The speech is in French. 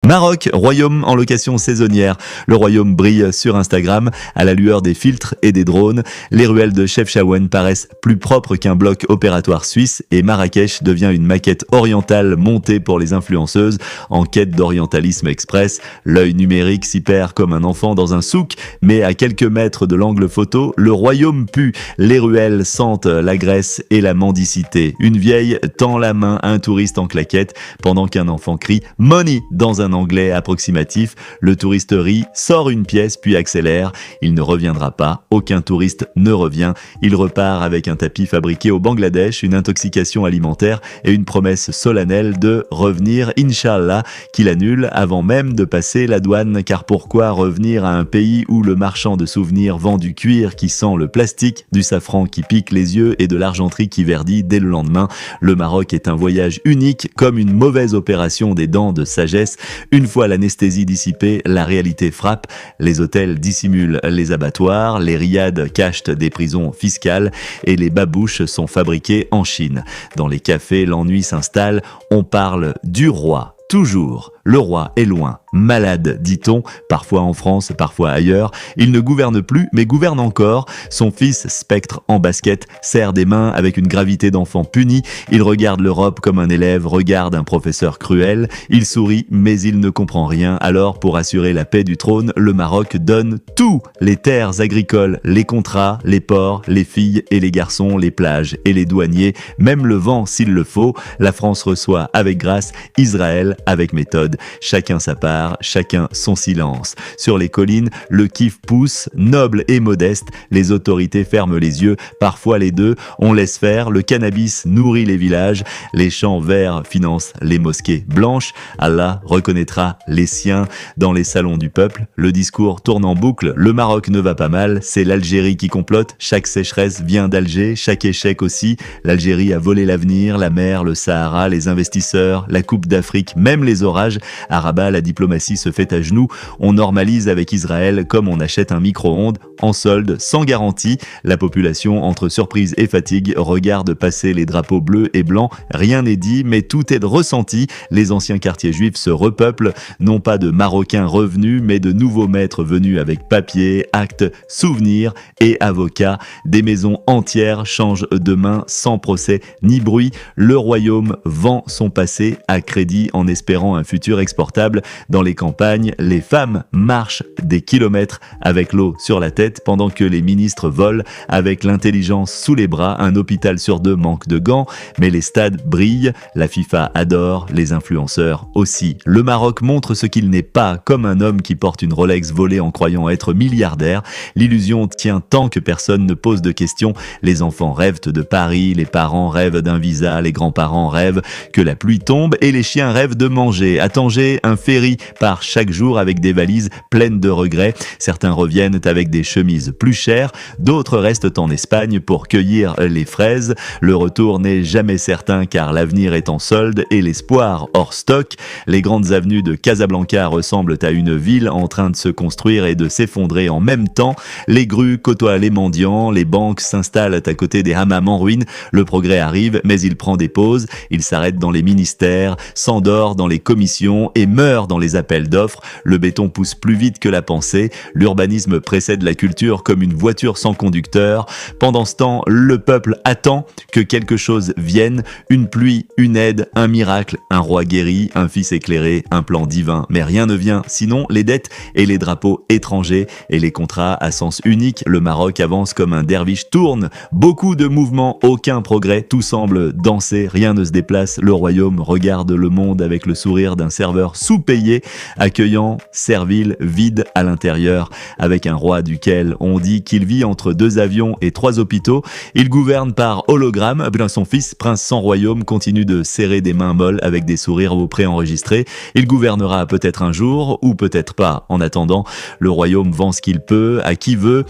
Maroc, royaume en location saisonnière. Le royaume brille sur Instagram à la lueur des filtres et des drones. Les ruelles de Chefchaouen paraissent plus propres qu'un bloc opératoire suisse et Marrakech devient une maquette orientale montée pour les influenceuses en quête d'orientalisme express. L'œil numérique s'y perd comme un enfant dans un souk, mais à quelques mètres de l'angle photo, le royaume pue. Les ruelles sentent la graisse et la mendicité. Une vieille tend la main à un touriste en claquette pendant qu'un enfant crie « Money » dans un anglais approximatif. Le touriste rit, sort une pièce puis accélère. Il ne reviendra pas, aucun touriste ne revient. Il repart avec un tapis fabriqué au Bangladesh, une intoxication alimentaire et une promesse solennelle de revenir, Inch'Allah, qu'il annule avant même de passer la douane. Car pourquoi revenir à un pays où le marchand de souvenirs vend du cuir qui sent le plastique, du safran qui pique les yeux et de l'argenterie qui verdit dès le lendemain? Le Maroc est un voyage unique, comme une mauvaise opération des dents de sagesse. Une fois l'anesthésie dissipée, la réalité frappe. Les hôtels dissimulent les abattoirs, les riads cachent des prisons fiscales et les babouches sont fabriquées en Chine. Dans les cafés, l'ennui s'installe. On parle du roi. Toujours, le roi est loin, malade, dit-on, parfois en France, parfois ailleurs. Il ne gouverne plus, mais gouverne encore. Son fils, spectre en basket, serre des mains avec une gravité d'enfant puni. Il regarde l'Europe comme un élève regarde un professeur cruel. Il sourit, mais il ne comprend rien. Alors, pour assurer la paix du trône, le Maroc donne tout. Les terres agricoles, les contrats, les ports, les filles et les garçons, les plages et les douaniers, même le vent s'il le faut. La France reçoit avec grâce, Israël avec méthode, chacun sa part, chacun son silence. Sur les collines, le kiff pousse, noble et modeste, les autorités ferment les yeux, parfois les deux, on laisse faire, le cannabis nourrit les villages, les champs verts financent les mosquées blanches, Allah reconnaîtra les siens dans les salons du peuple, le discours tourne en boucle, le Maroc ne va pas mal, c'est l'Algérie qui complote, chaque sécheresse vient d'Alger, chaque échec aussi, l'Algérie a volé l'avenir, la mer, le Sahara, les investisseurs, la Coupe d'Afrique, même les orages. À Rabat, la diplomatie se fait à genoux. On normalise avec Israël comme on achète un micro-ondes en solde, sans garantie. La population, entre surprise et fatigue, regarde passer les drapeaux bleus et blancs. Rien n'est dit, mais tout est ressenti. Les anciens quartiers juifs se repeuplent, non pas de Marocains revenus, mais de nouveaux maîtres venus avec papier, actes, souvenirs et avocats. Des maisons entières changent de main sans procès ni bruit. Le royaume vend son passé à crédit en espérant un futur exportable. Dans les campagnes, les femmes marchent des kilomètres avec l'eau sur la tête pendant que les ministres volent avec l'intelligence sous les bras. Un hôpital sur deux manque de gants, mais les stades brillent. La FIFA adore, les influenceurs aussi. Le Maroc montre ce qu'il n'est pas, comme un homme qui porte une Rolex volée en croyant être milliardaire. L'illusion tient tant que personne ne pose de questions. Les enfants rêvent de Paris, les parents rêvent d'un visa, les grands-parents rêvent que la pluie tombe et les chiens rêvent de manger. À Tanger, un ferry part chaque jour avec des valises pleines de regrets. Certains reviennent avec des chemises plus chères, d'autres restent en Espagne pour cueillir les fraises. Le retour n'est jamais certain car l'avenir est en solde et l'espoir hors stock. Les grandes avenues de Casablanca ressemblent à une ville en train de se construire et de s'effondrer en même temps. Les grues côtoient les mendiants, les banques s'installent à côté des hammams en ruine. Le progrès arrive, mais il prend des pauses. Il s'arrête dans les ministères, s'endort dans les commissions et meurt dans les appels d'offres. Le béton pousse plus vite que la pensée. L'urbanisme précède la culture comme une voiture sans conducteur. Pendant ce temps, le peuple attend que quelque chose vienne. Une pluie, une aide, un miracle, un roi guéri, un fils éclairé, un plan divin. Mais rien ne vient, sinon les dettes et les drapeaux étrangers et les contrats à sens unique. Le Maroc avance comme un derviche tourne. Beaucoup de mouvements, aucun progrès. Tout semble danser, rien ne se déplace. Le royaume regarde le monde avec le sourire d'un serveur sous-payé, accueillant, servile, vide à l'intérieur, avec un roi duquel on dit qu'il vit entre 2 avions et 3 hôpitaux. Il gouverne par hologramme. Son fils, prince sans royaume, continue de serrer des mains molles avec des sourires préenregistrés. Il gouvernera peut-être un jour, ou peut-être pas. En attendant, le royaume vend ce qu'il peut, à qui veut.